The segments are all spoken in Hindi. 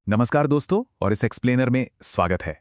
नमस्कार दोस्तों और इस एक्सप्लेनर में स्वागत है।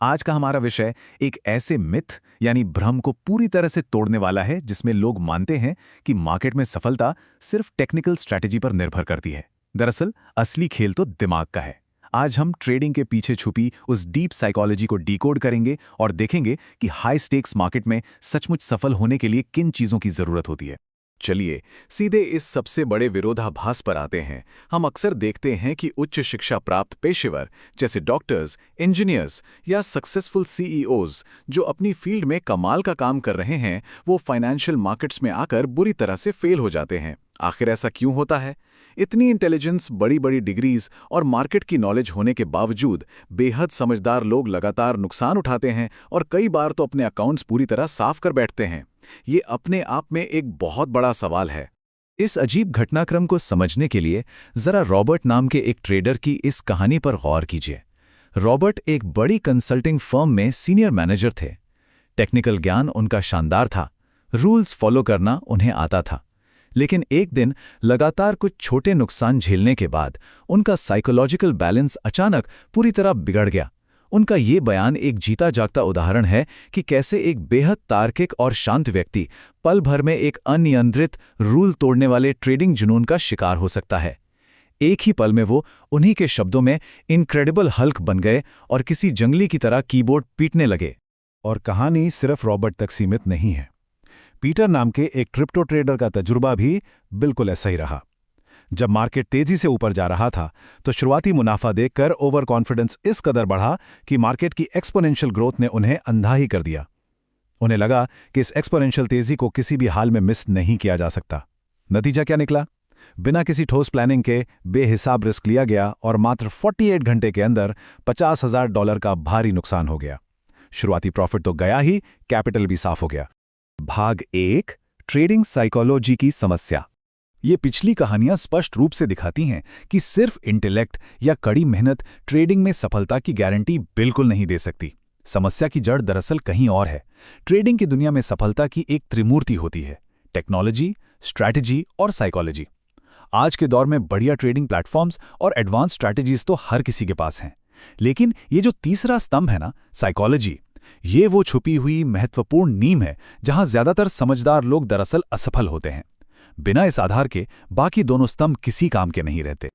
आज का हमारा विषय एक ऐसे मिथ यानी भ्रम को पूरी तरह से तोड़ने वाला है जिसमें लोग मानते हैं कि मार्केट में सफलता सिर्फ टेक्निकल स्ट्रैटेजी पर निर्भर करती है। दरअसल असली खेल तो दिमाग का है। आज हम ट्रेडिंग के पीछे छुपी उस डीप साइकोलॉजी को डिकोड करेंगे और देखेंगे कि हाई स्टेक्स मार्केट में सचमुच सफल होने के लिए किन चीजों की जरूरत होती है। चलिए सीधे इस सबसे बड़े विरोधाभास पर आते हैं। हम अक्सर देखते हैं कि उच्च शिक्षा प्राप्त पेशेवर जैसे डॉक्टर्स, इंजीनियर्स या सक्सेसफुल सीईओज जो अपनी फील्ड में कमाल का काम कर रहे हैं, वो फाइनेंशियल मार्केट्स में आकर बुरी तरह से फेल हो जाते हैं। आखिर ऐसा क्यों होता है? इतनी इंटेलिजेंस, बड़ी बड़ी डिग्रीज और मार्केट की नॉलेज होने के बावजूद बेहद समझदार लोग लगातार नुकसान उठाते हैं और कई बार तो अपने अकाउंट्स पूरी तरह साफ कर बैठते हैं। ये अपने आप में एक बहुत बड़ा सवाल है। इस अजीब घटनाक्रम को समझने के लिए जरा रॉबर्ट नाम के एक ट्रेडर की इस कहानी पर गौर कीजिए। रॉबर्ट एक बड़ी कंसल्टिंग फर्म में सीनियर मैनेजर थे। टेक्निकल ज्ञान उनका शानदार था, रूल्स फॉलो करना उन्हें आता था। लेकिन एक दिन लगातार कुछ छोटे नुकसान झेलने के बाद उनका साइकोलॉजिकल बैलेंस अचानक पूरी तरह बिगड़ गया। उनका ये बयान एक जीता जागता उदाहरण है कि कैसे एक बेहद तार्किक और शांत व्यक्ति पल भर में एक अनियंत्रित, रूल तोड़ने वाले ट्रेडिंग जुनून का शिकार हो सकता है। एक ही पल में वो, उन्हीं के शब्दों में, इनक्रेडिबल हल्क बन गए और किसी जंगली की तरह कीबोर्ड पीटने लगे। और कहानी सिर्फ रॉबर्ट तक सीमित नहीं है। पीटर नाम के एक क्रिप्टो ट्रेडर का तजुर्बा भी बिल्कुल ऐसा ही रहा। जब मार्केट तेजी से ऊपर जा रहा था तो शुरुआती मुनाफा देखकर ओवर कॉन्फिडेंस इस कदर बढ़ा कि मार्केट की एक्सपोनेंशियल ग्रोथ ने उन्हें अंधा ही कर दिया। उन्हें लगा कि इस एक्सपोनेंशियल तेजी को किसी भी हाल में मिस नहीं किया जा सकता। नतीजा क्या निकला? बिना किसी ठोस प्लानिंग के बेहिसाब रिस्क लिया गया और मात्र 48 घंटे के अंदर $50,000 का भारी नुकसान हो गया। शुरुआती प्रॉफिट तो गया ही, कैपिटल भी साफ हो गया। भाग 1, ट्रेडिंग साइकोलॉजी की समस्या। ये पिछली कहानियां स्पष्ट रूप से दिखाती हैं कि सिर्फ इंटेलेक्ट या कड़ी मेहनत ट्रेडिंग में सफलता की गारंटी बिल्कुल नहीं दे सकती। समस्या की जड़ दरअसल कहीं और है। ट्रेडिंग की दुनिया में सफलता की एक त्रिमूर्ति होती है: टेक्नोलॉजी, स्ट्रैटेजी और साइकोलॉजी। आज के दौर में बढ़िया ट्रेडिंग प्लेटफॉर्म्स और एडवांस स्ट्रैटेजीज तो हर किसी के पास हैं। लेकिन ये जो तीसरा स्तंभ है ना, साइकोलॉजी, ये वो छुपी हुई महत्वपूर्ण नींव है जहां ज्यादातर समझदार लोग दरअसल असफल होते हैं। बिना इस आधार के बाकी दोनों स्तंभ किसी काम के नहीं रहते।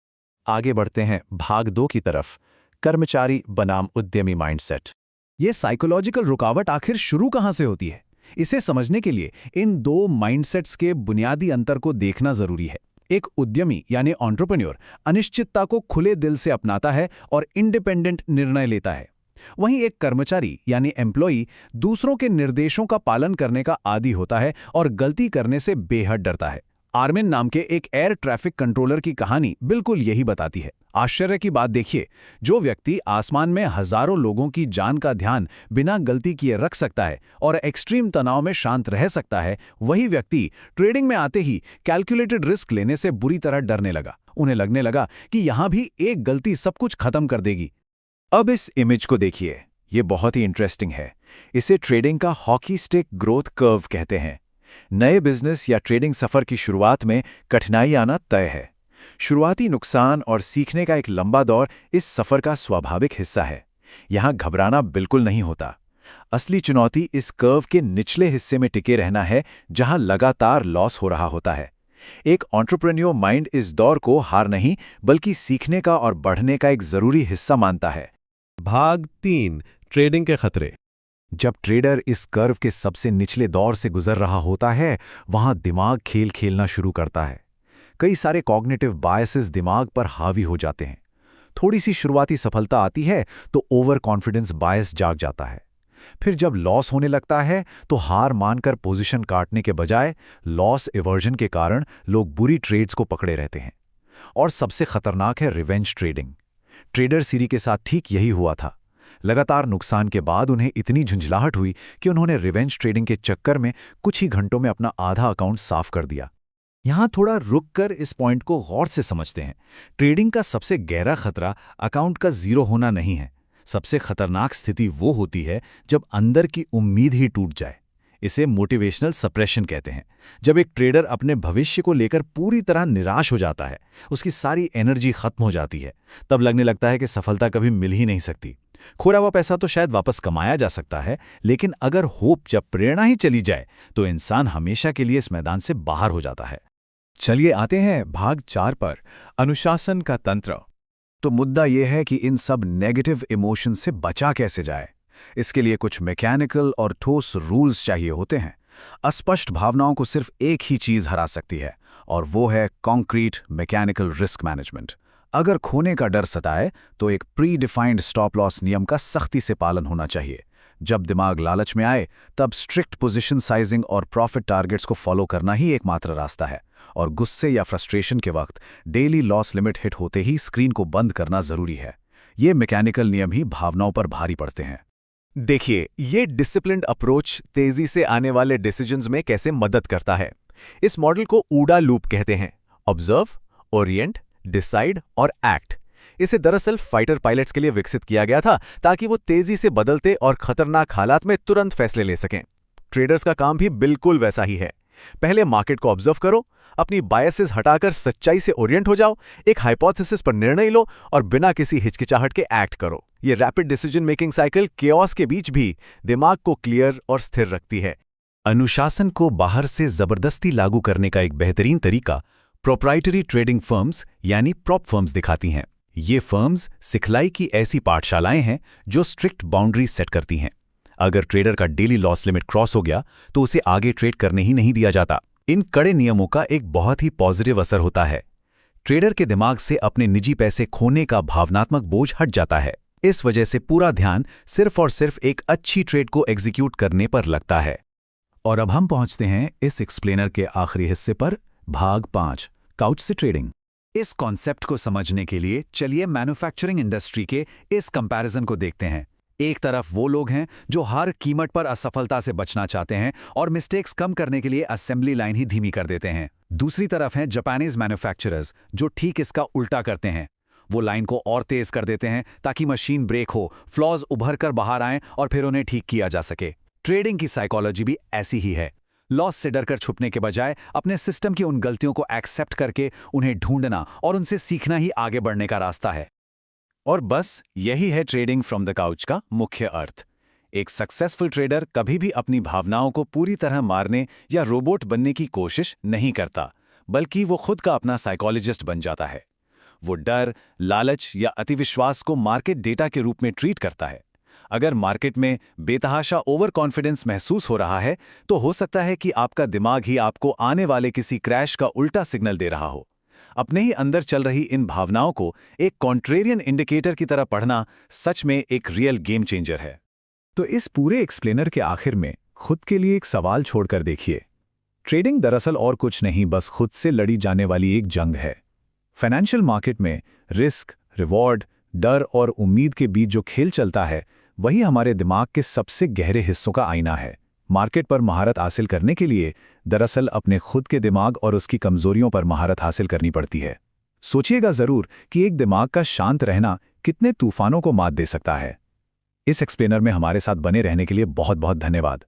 आगे बढ़ते हैं भाग 2 की तरफ, कर्मचारी बनाम उद्यमी माइंडसेट। ये साइकोलॉजिकल रुकावट आखिर शुरू कहां से होती है? इसे समझने के लिए इन दो माइंडसेट्स के बुनियादी अंतर को देखना जरूरी है। एक उद्यमी यानी एंटरप्रेन्योर अनिश्चितता को खुले दिल से अपनाता है और इंडिपेंडेंट निर्णय लेता है। वहीं एक कर्मचारी यानी एम्प्लॉई दूसरों के निर्देशों का पालन करने का आदी होता है और गलती करने से बेहद डरता है। आर्मिन नाम के एक एयर ट्रैफिक कंट्रोलर की कहानी बिल्कुल यही बताती है। आश्चर्य की बात देखिए, जो व्यक्ति आसमान में हजारों लोगों की जान का ध्यान बिना गलती किए रख सकता है और एक्सट्रीम तनाव में शांत रह सकता है, वही व्यक्ति ट्रेडिंग में आते ही कैलकुलेटेड रिस्क लेने से बुरी तरह डरने लगा। उन्हें लगने लगा कि यहां भी एक गलती सब कुछ खत्म कर देगी। अब इस इमेज को देखिए, ये बहुत ही इंटरेस्टिंग है। इसे ट्रेडिंग का हॉकी स्टिक ग्रोथ कर्व कहते हैं। नए बिजनेस या ट्रेडिंग सफर की शुरुआत में कठिनाई आना तय है। शुरुआती नुकसान और सीखने का एक लंबा दौर इस सफर का स्वाभाविक हिस्सा है। यहां घबराना बिल्कुल नहीं होता। असली चुनौती इस कर्व के निचले हिस्से में टिके रहना है, जहां लगातार लॉस हो रहा होता है। एक एंटरप्रेन्योर माइंड इस दौर को हार नहीं, बल्कि सीखने का और बढ़ने का एक जरूरी हिस्सा मानता है। भाग 3, ट्रेडिंग के खतरे। जब ट्रेडर इस कर्व के सबसे निचले दौर से गुजर रहा होता है, वहां दिमाग खेल खेलना शुरू करता है। कई सारे कॉग्निटिव बायसेस दिमाग पर हावी हो जाते हैं। थोड़ी सी शुरुआती सफलता आती है तो ओवर कॉन्फिडेंस बायस जाग जाता है। फिर जब लॉस होने लगता है तो हार मानकर पोजीशन काटने के बजाय लॉस एवर्जन के कारण लोग बुरी ट्रेड्स को पकड़े रहते हैं। और सबसे खतरनाक है रिवेंज ट्रेडिंग। ट्रेडर सीरी के साथ ठीक यही हुआ था। लगातार नुकसान के बाद उन्हें इतनी झुंझलाहट हुई कि उन्होंने रिवेंज ट्रेडिंग के चक्कर में कुछ ही घंटों में अपना आधा अकाउंट साफ कर दिया। यहां थोड़ा रुककर इस पॉइंट को गौर से समझते हैं। ट्रेडिंग का सबसे गहरा खतरा अकाउंट का जीरो होना नहीं है। सबसे खतरनाक स्थिति वो होती है जब अंदर की उम्मीद ही टूट जाए। इसे मोटिवेशनल सप्रेशन कहते हैं। जब एक ट्रेडर अपने भविष्य को लेकर पूरी तरह निराश हो जाता है, उसकी सारी एनर्जी खत्म हो जाती है, तब लगने लगता है कि सफलता कभी मिल ही नहीं सकती। खोया हुआ पैसा तो शायद वापस कमाया जा सकता है, लेकिन अगर होप जब प्रेरणा ही चली जाए तो इंसान हमेशा के लिए इस मैदान से बाहर हो जाता है। चलिए आते हैं भाग 4 पर, अनुशासन का तंत्र। तो मुद्दा यह है कि इन सब नेगेटिव इमोशन से बचा कैसे जाए। इसके लिए कुछ मैकेनिकल और ठोस रूल्स चाहिए होते हैं। अस्पष्ट भावनाओं को सिर्फ एक ही चीज हरा सकती है, और वो है कॉन्क्रीट मैकेनिकल रिस्क मैनेजमेंट। अगर खोने का डर सताए तो एक प्री डिफाइंड स्टॉप लॉस नियम का सख्ती से पालन होना चाहिए। जब दिमाग लालच में आए तब स्ट्रिक्ट पोजीशन साइजिंग और प्रॉफिट टारगेट्स को फॉलो करना ही एकमात्र रास्ता है, और गुस्से या फ्रस्ट्रेशन के वक्त डेली लॉस लिमिट हिट होते ही स्क्रीन को बंद करना जरूरी है। ये मैकेनिकल नियम ही भावनाओं पर भारी पड़ते हैं। देखिए, ये डिसिप्लिन्ड अप्रोच तेजी से आने वाले डिसीजंस में कैसे मदद करता है। इस मॉडल को ऊडा लूप कहते हैं: ऑब्जर्व, ओरिएंट, डिसाइड और एक्ट। इसे दरअसल फाइटर पायलट्स के लिए विकसित किया गया था, ताकि वो तेजी से बदलते और खतरनाक हालात में तुरंत फैसले ले सकें। ट्रेडर्स का काम भी बिल्कुल वैसा ही है। पहले मार्केट को ऑब्जर्व करो, अपनी बायसेस हटाकर सच्चाई से ओरिएंट हो जाओ, एक हाइपोथेसिस पर निर्णय लो और बिना किसी हिचकिचाहट के एक्ट करो। ये rapid decision making cycle chaos के बीच भी दिमाग को क्लियर और स्थिर रखती है। अनुशासन को बाहर से जबरदस्ती लागू करने का एक बेहतरीन तरीका प्रोप्राइटरी ट्रेडिंग फर्म्स यानी प्रॉप फर्म्स दिखाती हैं। ये फर्म्स सिखलाई की ऐसी पाठशालाएं हैं जो स्ट्रिक्ट बाउंड्री सेट करती हैं। अगर ट्रेडर का डेली लॉस लिमिट क्रॉस हो गया तो उसे आगे ट्रेड करने ही नहीं दिया जाता। इन कड़े नियमों का एक बहुत ही पॉजिटिव असर होता है। ट्रेडर के दिमाग से अपने निजी पैसे खोने का भावनात्मक बोझ हट जाता है। इस वजह से पूरा ध्यान सिर्फ और सिर्फ एक अच्छी ट्रेड को एग्जीक्यूट करने पर लगता है। और अब हम पहुंचते हैं इस एक्सप्लेनर के आखिरी हिस्से पर, भाग 5, काउच से ट्रेडिंग। इस कॉन्सेप्ट को समझने के लिए चलिए मैन्युफैक्चरिंग इंडस्ट्री के इस कंपैरिजन को देखते हैं। एक तरफ वो लोग हैं जो हर कीमत पर असफलता से बचना चाहते हैं और मिस्टेक्स कम करने के लिए असेंबली लाइन ही धीमी कर देते हैं। दूसरी तरफ हैं जापानीज मैन्युफैक्चरर्स जो ठीक इसका उल्टा करते हैं। वो लाइन को और तेज कर देते हैं ताकि मशीन ब्रेक हो, फ्लॉज उभर कर बाहर आएं और फिर उन्हें ठीक किया जा सके। ट्रेडिंग की साइकोलॉजी भी ऐसी ही है। लॉस से डरकर छुपने के बजाय अपने सिस्टम की उन गलतियों को एक्सेप्ट करके उन्हें ढूंढना और उनसे सीखना ही आगे बढ़ने का रास्ता है। और बस यही है ट्रेडिंग फ्रॉम द काउच का मुख्य अर्थ। एक सक्सेसफुल ट्रेडर कभी भी अपनी भावनाओं को पूरी तरह मारने या रोबोट बनने की कोशिश नहीं करता, बल्कि वो खुद का अपना साइकोलॉजिस्ट बन जाता है। वो डर, लालच या अतिविश्वास को मार्केट डेटा के रूप में ट्रीट करता है। अगर मार्केट में बेतहाशा ओवर कॉन्फिडेंस महसूस हो रहा है तो हो सकता है कि आपका दिमाग ही आपको आने वाले किसी क्रैश का उल्टा सिग्नल दे रहा हो। अपने ही अंदर चल रही इन भावनाओं को एक कॉन्ट्रेरियन इंडिकेटर की तरह पढ़ना सच में एक रियल गेम चेंजर है। तो इस पूरे एक्सप्लेनर के आखिर में खुद के लिए एक सवाल छोड़कर देखिए। ट्रेडिंग दरअसल और कुछ नहीं, बस खुद से लड़ी जाने वाली एक जंग है। फाइनेंशियल मार्केट में रिस्क, रिवॉर्ड, डर और उम्मीद के बीच जो खेल चलता है वही हमारे दिमाग के सबसे गहरे हिस्सों का आईना है। मार्केट पर महारत हासिल करने के लिए दरअसल अपने खुद के दिमाग और उसकी कमजोरियों पर महारत हासिल करनी पड़ती है। सोचिएगा जरूर कि एक दिमाग का शांत रहना कितने तूफानों को मात दे सकता है। इस एक्सप्लेनर में हमारे साथ बने रहने के लिए बहुत बहुत धन्यवाद।